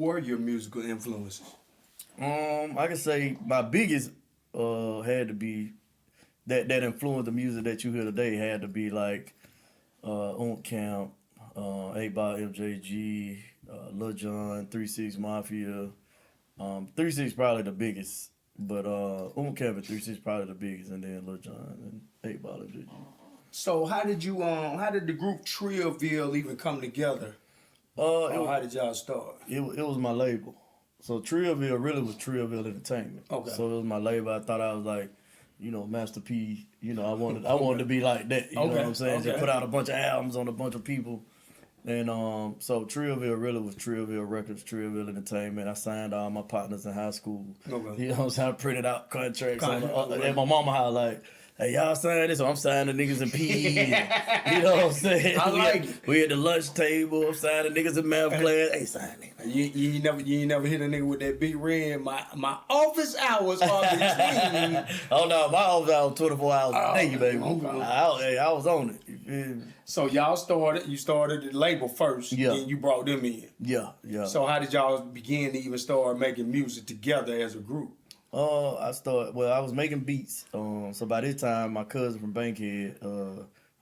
were your musical influences? I can say my biggest had to be that influenced the music that you hear today had to be like Camp, 8 Ball MJG, Lil Jon, 3-6 Mafia. 3-6 probably the biggest, but Camp and 3-6 probably the biggest, and then Lil Jon and 8 Ball MJG. So how did the group Trillville even come together? How did y'all start? It was my label. So Trillville really was Trillville Entertainment. Okay. So it was my label. I thought I was like, Master P. I wanted to be like that. You know what I'm saying? Okay. Just put out a bunch of albums on a bunch of people. And so Trillville really was Trillville Records, Trillville Entertainment. I signed all my partners in high school. Okay. You know what I'm saying? I printed out contracts at my mama house like, hey, y'all sign this, so I'm signing the niggas in PE. You know what I'm saying? I like it. We at the lunch table, I'm signing niggas in math class. Hey, sign it. You ain't never hit a nigga with that big red. My office hours are between. Oh no, my office hours 24 hours a day, baby. Okay. I was on it. You feel me? So you started the label first, Yeah. then you brought them in. Yeah. So how did y'all begin to even start making music together as a group? I was making beats. So by this time, my cousin from Bankhead,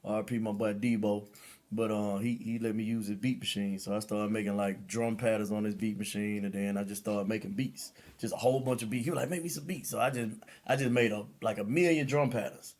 RP my boy Debo, but he let me use his beat machine. So I started making like drum patterns on his beat machine, and then I just started making beats, just a whole bunch of beats. He was like, make me some beats. So I just made like a million drum patterns.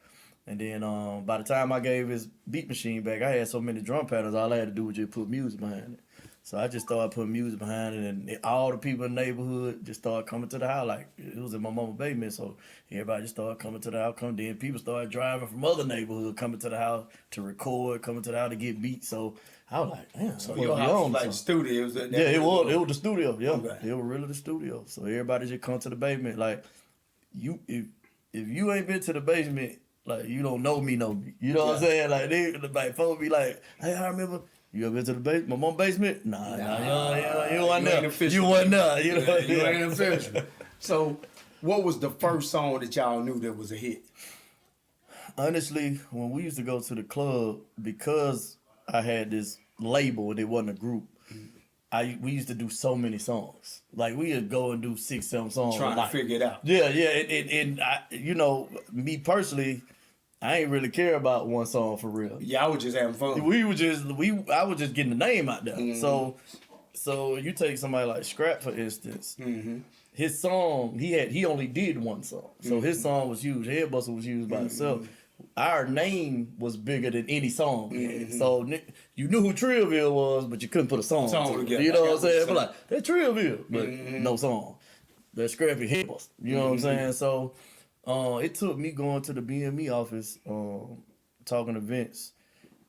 And then by the time I gave his beat machine back, I had so many drum patterns, all I had to do was just put music behind it. So I just started putting music behind it, and all the people in the neighborhood just started coming to the house. Like, it was in my mama's basement, so everybody just started coming to the house. Then people started driving from other neighborhoods, coming to the house to record, coming to the house to get beats. So I was like, damn. So your house was like the studio? It was the studio, yeah. Okay. It was really the studio. So everybody just come to the basement. Like, if you ain't been to the basement, like, you don't know me. You know what I'm saying? Like, folks be like, hey, I remember... You ever been to the basement? My mom's basement? Nah, you wasn't there. You wasn't there. You ain't official. So, what was the first song that y'all knew that was a hit? Honestly, when we used to go to the club, because I had this label and it wasn't a group, we used to do so many songs. Like, we would go and do 6, 7 songs. Trying to figure it out. Yeah. And I, me personally, I ain't really care about one song for real. Yeah, I was just having fun. I was just getting the name out there. Mm-hmm. So you take somebody like Scrap, for instance. Mm-hmm. His song, he only did one song. So his song was huge. Headbuster was huge by itself. Our name was bigger than any song. Mm-hmm. So you knew who Trillville was, but you couldn't put a song together. You know what I'm saying? But like, that's Trillville, but no song. That's Scrappy Headbuster. You know what I'm saying? So it took me going to the BME office, talking to Vince,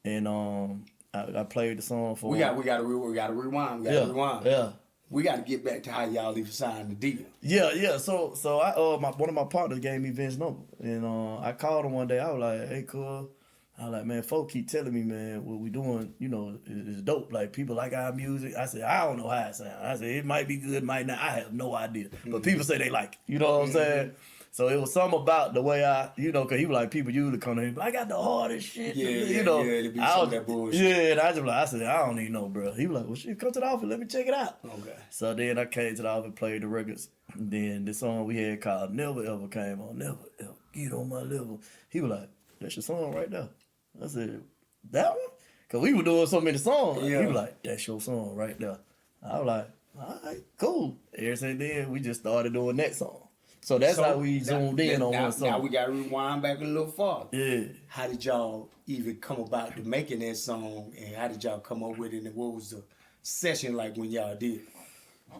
and I played the song for him. We gotta rewind. Yeah. We gotta get back to how y'all even signed the deal. Yeah. So I one of my partners gave me Vince's number, and I called him one day. I was like, hey, cool. I was like, man, folk keep telling me, man, what we doing, is dope. Like, people like our music. I said, I don't know how it sounds. I said, it might be good, might not. I have no idea. But people say they like it. You know what I'm saying? So it was something about the way because he was like, people usually come to him, I got the hardest shit. To be some of that bullshit. Yeah, and I said, I don't even know, bro. He was like, well, shit, come to the office, let me check it out. Okay. So then I came to the office, played the records. And then the song we had called Never Ever came on. Never Ever Get On My Level. He was like, that's your song right there. I said, that one? Because we were doing so many songs. Yeah. He was like, that's your song right there. I was like, all right, cool. Ever since then, we just started doing that song. So that's how we zoomed in on one song. Now we got to rewind back a little farther. Yeah. How did y'all even come about to making that song, and how did y'all come up with it, and what was the session like when y'all did?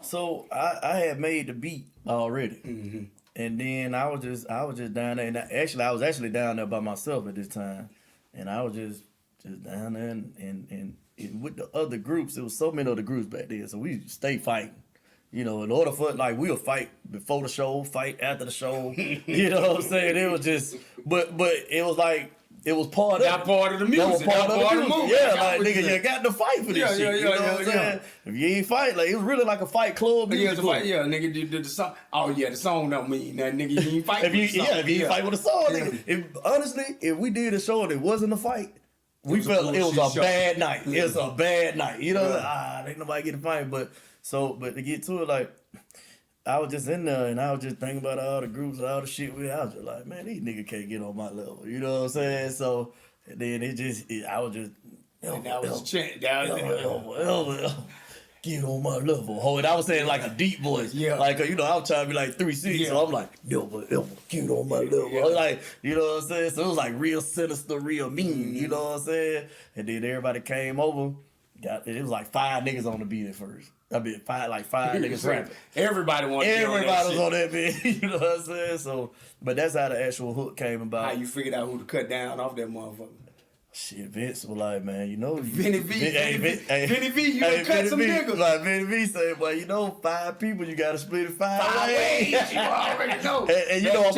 So I had made the beat already, and then I was just down there, and I was actually down there by myself at this time, and I was just down there, and with the other groups, there was so many other groups back then, so we stay fighting. In order for we'll fight before the show, fight after the show. You know what I'm saying? It was just, but it was like, it was part of that part of the music. That was part of the music. Yeah, like, nigga, you got to fight for this shit. You know what I'm saying? If you ain't fight, like, it was really like a fight club. Nigga, the song. Oh, yeah, the song don't mean that, nigga. You ain't fight if you ain't fight with a song, nigga. Honestly, if we did a show and it wasn't a fight, we felt it was a bad night. It was a bad night. Ain't nobody getting fight, but So, but to get to it, like, I was just in there and I was just thinking about all the groups and all the shit I was just like, man, these niggas can't get on my level. You know what I'm saying? So, and then I was just, And that was chant. get on my level. Oh, and I was saying like a deep voice. Yeah. Like, you know, I was trying to be like 3-6. Yeah. So I'm like, never, ever get on my level. Yeah. Like, you know what I'm saying? So it was like real sinister, real mean. You know what I'm saying? And then everybody came over. It was like 5 niggas on the beat at first. I mean, five niggas rapping. Everybody was on that beat. You know what I'm saying? So, but that's how the actual hook came about. How you figured out who to cut down off that motherfucker? Shit, Vince was like, man, you know, Vinny V, you done cut some niggas. Like Vinny V said, well, you know, 5 people, you gotta split it 5 ways. You already know. And you know,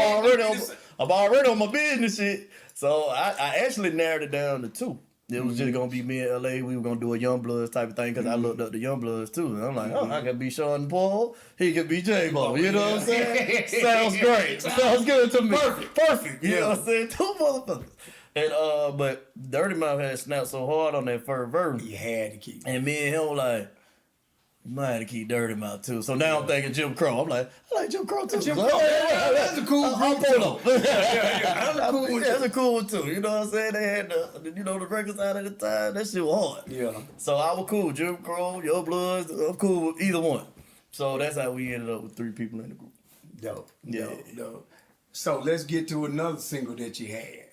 I'm already on my business shit. So I actually narrowed it down to 2. It was just gonna be me and LA. We were gonna do a Young Bloods type of thing because I looked up the Young Bloods too. And I'm like, I can be Sean Paul. He can be J-Bo. You know what I'm saying? Sounds great. Sounds good to me. Perfect. You know what I'm saying? 2 motherfuckers. And but Dirty Mouth had snapped so hard on that first verse. You had to keep. And me and him were like, you might have to keep Dirty Mouth too. So now I'm thinking Jim Crow. I'm like, I like Jim Crow too. Jim Crow, that's a cool group too. That's a cool one too. You know what I'm saying? They had the records out at the time. That shit was hard. Yeah. So I was cool. Jim Crow, Your Bloods, I'm cool with either one. So that's how we ended up with 3 people in the group. Dope. Yeah. Dope. So let's get to another single that you had.